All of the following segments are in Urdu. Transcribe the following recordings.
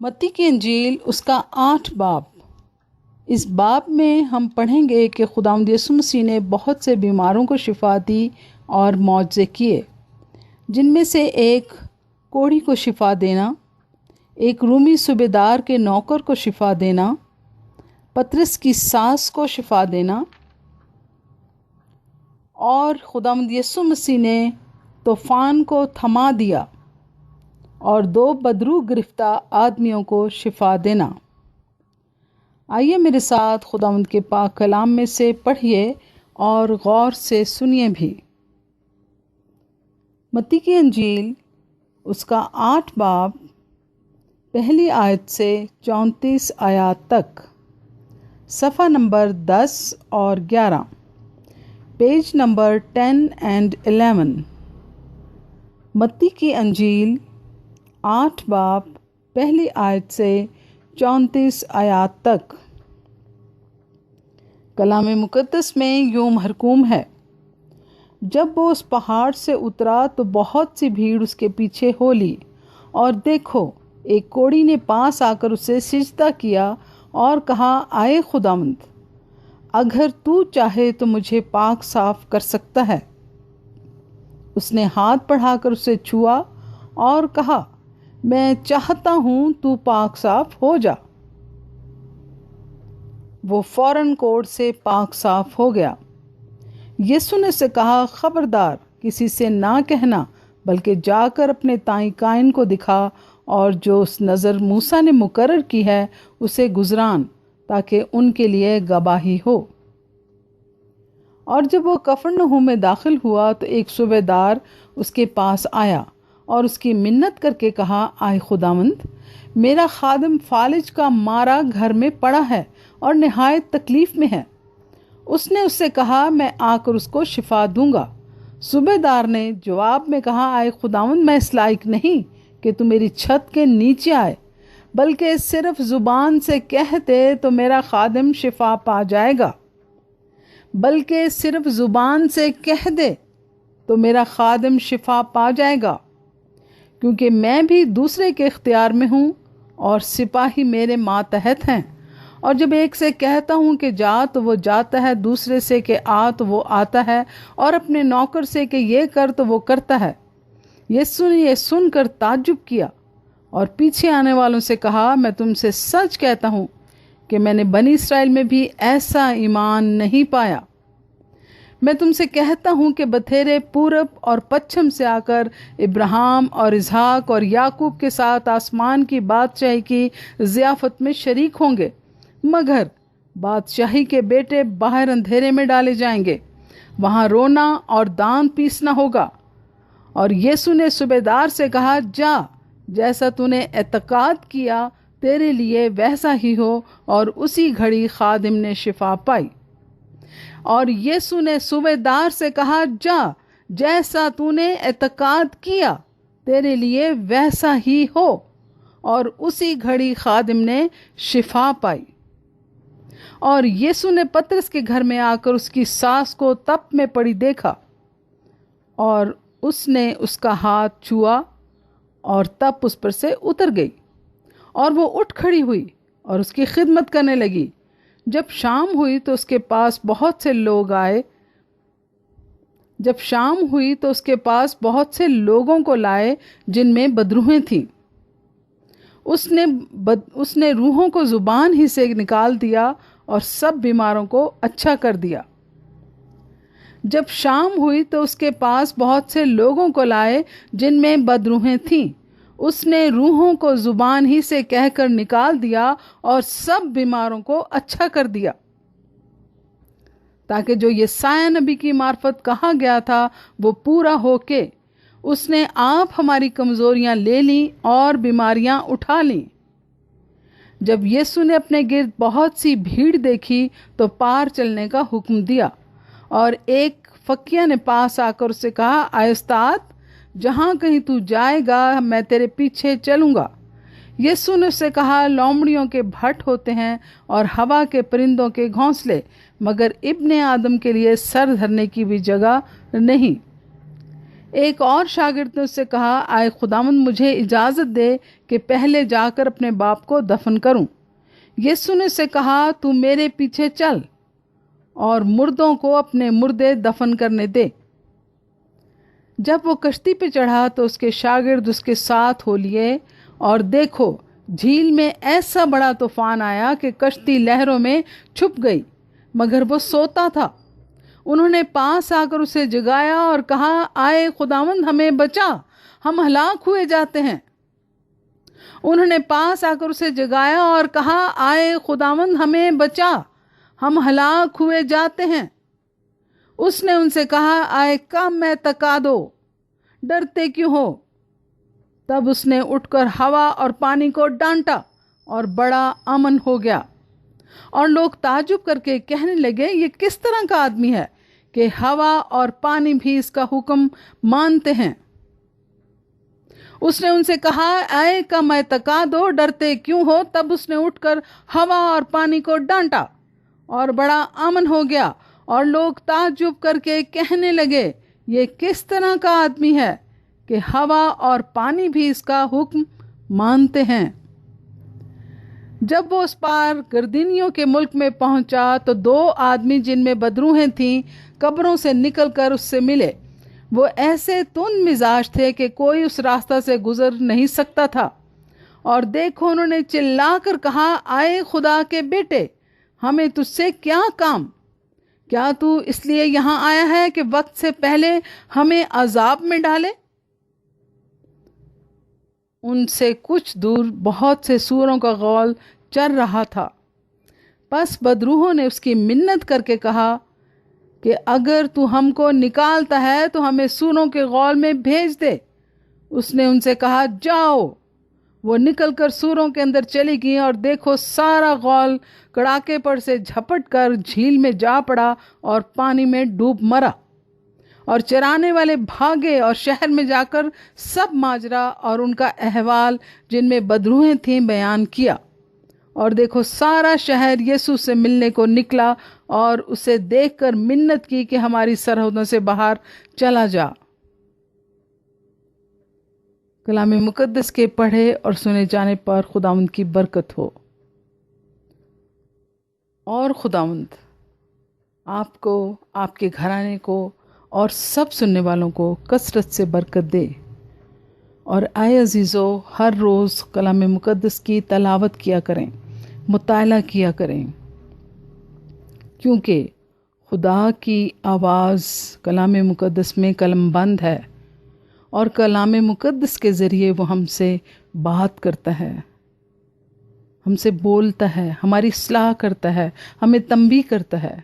متی کی انجیل اس کا 8 باب۔ اس باب میں ہم پڑھیں گے کہ خداوند یسوع مسیح نے بہت سے بیماروں کو شفا دی اور معجزے کیے، جن میں سے ایک کوڑھی کو شفا دینا، ایک رومی صوبیدار کے نوکر کو شفا دینا، پطرس کی ساس کو شفا دینا، اور خداوند یسوع مسیح نے طوفان کو تھما دیا اور 2 بدروح گرفتہ آدمیوں کو شفا دینا۔ آئیے میرے ساتھ خداوند کے پاک کلام میں سے پڑھیے اور غور سے سنیے بھی۔ متی کی انجیل اس کا 8 باب، پہلی آیت سے 34 آیات تک، صفحہ نمبر 10 اور 11، پیج نمبر 10 and 11۔ متی کی انجیل 8 باب، پہلی آیت سے 34 آیات تک۔ کلام مقدس میں یوں محکوم ہے: جب وہ اس پہاڑ سے اترا تو بہت سی بھیڑ اس کے پیچھے ہو لی، اور دیکھو ایک کوڑھی نے پاس آ کر اسے سجدہ کیا اور کہا، آئے خداوند، اگر تو چاہے تو مجھے پاک صاف کر سکتا ہے۔ اس نے ہاتھ بڑھا کر اسے چھوا اور کہا، میں چاہتا ہوں تو پاک صاف ہو جا۔ وہ فوراً کوڑھ سے پاک صاف ہو گیا۔ یسوع نے اسے کہا، خبردار، کسی سے نہ کہنا، بلکہ جا کر اپنے تائیں کائن کو دکھا اور جو اس نذر موسیٰ نے مقرر کی ہے اسے گزران، تاکہ ان کے لیے گواہی ہو۔ اور جب وہ کفرنہوم میں داخل ہوا تو ایک صوبیدار اس کے پاس آیا اور اس کی منت کر کے کہا، آئے خداوند، میرا خادم فالج کا مارا گھر میں پڑا ہے اور نہایت تکلیف میں ہے۔ اس نے اس سے کہا، میں آ کر اس کو شفا دوں گا۔ صوبیدار نے جواب میں کہا، آئے خداوند، میں اس لائق نہیں کہ تو میری چھت کے نیچے آئے، بلکہ صرف زبان سے کہہ دے تو میرا خادم شفا پا جائے گا۔ بلکہ صرف زبان سے کہہ دے تو میرا خادم شفا پا جائے گا، کیونکہ میں بھی دوسرے کے اختیار میں ہوں اور سپاہی میرے ماتحت ہیں، اور جب ایک سے کہتا ہوں کہ جا تو وہ جاتا ہے، دوسرے سے کہ آ تو وہ آتا ہے، اور اپنے نوکر سے کہ یہ کر تو وہ کرتا ہے۔ یسوع نے یہ سن کر تعجب کیا اور پیچھے آنے والوں سے کہا، میں تم سے سچ کہتا ہوں کہ میں نے بنی اسرائیل میں بھی ایسا ایمان نہیں پایا۔ میں تم سے کہتا ہوں کہ بتھیرے پورب اور پچھم سے آ کر ابراہیم اور اسحاق اور یعقوب کے ساتھ آسمان کی بادشاہی کی ضیافت میں شریک ہوں گے، مگر بادشاہی کے بیٹے باہر اندھیرے میں ڈالے جائیں گے، وہاں رونا اور دانت پیسنا ہوگا۔ اور یسوع نے صوبیدار سے کہا، جا، جیسا تو نے اعتقاد کیا تیرے لیے ویسا ہی ہو، اور اسی گھڑی خادم نے شفا پائی۔ اور یسوع نے صوبیدار سے کہا، جا، جیسا تو نے اعتقاد کیا تیرے لیے ویسا ہی ہو، اور اسی گھڑی خادم نے شفا پائی۔ اور یسوع نے پطرس کے گھر میں آ کر اس کی ساس کو تپ میں پڑی دیکھا، اور اس نے اس کا ہاتھ چھوا اور تپ اس پر سے اتر گئی، اور وہ اٹھ کھڑی ہوئی اور اس کی خدمت کرنے لگی۔ جب شام ہوئی تو اس کے پاس بہت سے لوگوں کو لائے جن میں بدروحیں تھیں۔ اس نے روحوں کو زبان ہی سے نکال دیا اور سب بیماروں کو اچھا کر دیا۔ جب شام ہوئی تو اس کے پاس بہت سے لوگوں کو لائے جن میں بدروحیں تھیں۔ اس نے روحوں کو زبان ہی سے کہہ کر نکال دیا اور سب بیماروں کو اچھا کر دیا، تاکہ جو یسایہ نبی کی معرفت کہا گیا تھا وہ پورا ہو کہ اس نے آپ ہماری کمزوریاں لے لیں اور بیماریاں اٹھا لیں۔ جب یسوع نے اپنے گرد بہت سی بھیڑ دیکھی تو پار چلنے کا حکم دیا، اور ایک فقیہ نے پاس آ کر اسے کہا، اے استاد، جہاں کہیں تو جائے گا میں تیرے پیچھے چلوں گا۔ یسوع نے اسے کہا، لومڑیوں کے بھٹ ہوتے ہیں اور ہوا کے پرندوں کے گھونسلے، مگر ابن آدم کے لیے سر دھرنے کی بھی جگہ نہیں۔ ایک اور شاگرد نے اس سے کہا، آئے خداوند مجھے اجازت دے کہ پہلے جا کر اپنے باپ کو دفن کروں۔ یسوع نے اس سے کہا، تو میرے پیچھے چل اور مردوں کو اپنے مردے دفن کرنے دے۔ جب وہ کشتی پہ چڑھا تو اس کے شاگرد اس کے ساتھ ہو لیے، اور دیکھو جھیل میں ایسا بڑا طوفان آیا کہ کشتی لہروں میں چھپ گئی، مگر وہ سوتا تھا۔ انہوں نے پاس آ کر اسے جگایا اور کہا، آئے خداوند ہمیں بچا، ہم ہلاک ہوئے جاتے ہیں۔ انہوں نے پاس آ کر اسے جگایا اور کہا، آئے خداوند ہمیں بچا، ہم ہلاک ہوئے جاتے ہیں۔ اس نے ان سے کہا، آئے کم میں تکا دو، ڈرتے کیوں ہو؟ تب اس نے اٹھ کر ہوا اور پانی کو ڈانٹا اور بڑا امن ہو گیا۔ اور لوگ تعجب کر کے کہنے لگے، یہ کس طرح کا آدمی ہے کہ ہوا اور پانی بھی اس کا حکم مانتے ہیں۔ اس نے ان سے کہا، آئے کم تکا دو، ڈرتے کیوں ہو؟ تب اس نے اٹھ کر ہوا اور پانی کو ڈانٹا اور بڑا امن ہو گیا۔ اور لوگ تعجب کر کے کہنے لگے، یہ کس طرح کا آدمی ہے کہ ہوا اور پانی بھی اس کا حکم مانتے ہیں۔ جب وہ اس پار گردینیوں کے ملک میں پہنچا تو 2 آدمی جن میں بدروہیں تھیں قبروں سے نکل کر اس سے ملے۔ وہ ایسے تند مزاج تھے کہ کوئی اس راستہ سے گزر نہیں سکتا تھا۔ اور دیکھو انہوں نے چلا کر کہا، آئے خدا کے بیٹے، ہمیں تجھ سے کیا کام؟ کیا تو اس لیے یہاں آیا ہے کہ وقت سے پہلے ہمیں عذاب میں ڈالے؟ ان سے کچھ دور بہت سے سوروں کا غول چر رہا تھا۔ پس بدروحوں نے اس کی منت کر کے کہا کہ اگر تو ہم کو نکالتا ہے تو ہمیں سوروں کے غول میں بھیج دے۔ اس نے ان سے کہا، جاؤ۔ وہ نکل کر سوروں کے اندر چلی گئیں، اور دیکھو سارا غول کڑاکے پر سے جھپٹ کر جھیل میں جا پڑا اور پانی میں ڈوب مرا۔ اور چرانے والے بھاگے اور شہر میں جا کر سب ماجرا اور ان کا احوال جن میں بدروہیں تھیں بیان کیا۔ اور دیکھو سارا شہر یسوع سے ملنے کو نکلا اور اسے دیکھ کر منت کی کہ ہماری سرحدوں سے باہر چلا جا۔ کلام مقدس کے پڑھے اور سنے جانے پر خداوند کی برکت ہو۔ اور خداوند آپ کو، آپ کے گھرانے کو اور سب سننے والوں کو کثرت سے برکت دے۔ اور اے عزیزو، ہر روز کلام مقدس کی تلاوت کیا کریں، مطالعہ کیا کریں، کیونکہ خدا کی آواز کلام مقدس میں قلم بند ہے، اور کلام مقدس کے ذریعے وہ ہم سے بات کرتا ہے، ہم سے بولتا ہے، ہماری اصلاح کرتا ہے، ہمیں تنبیہ کرتا ہے۔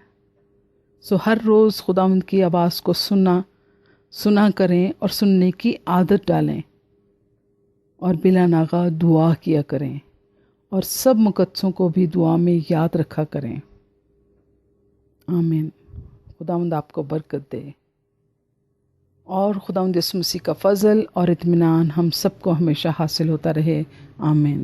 سو ہر روز خداوند کی آواز کو سنا کریں اور سننے کی عادت ڈالیں، اور بلا ناغہ دعا کیا کریں، اور سب مقدسوں کو بھی دعا میں یاد رکھا کریں۔ آمین۔ خداوند آپ کو برکت دے، اور خداوند یسوع مسیح کا فضل اور اطمینان ہم سب کو ہمیشہ حاصل ہوتا رہے۔ آمین۔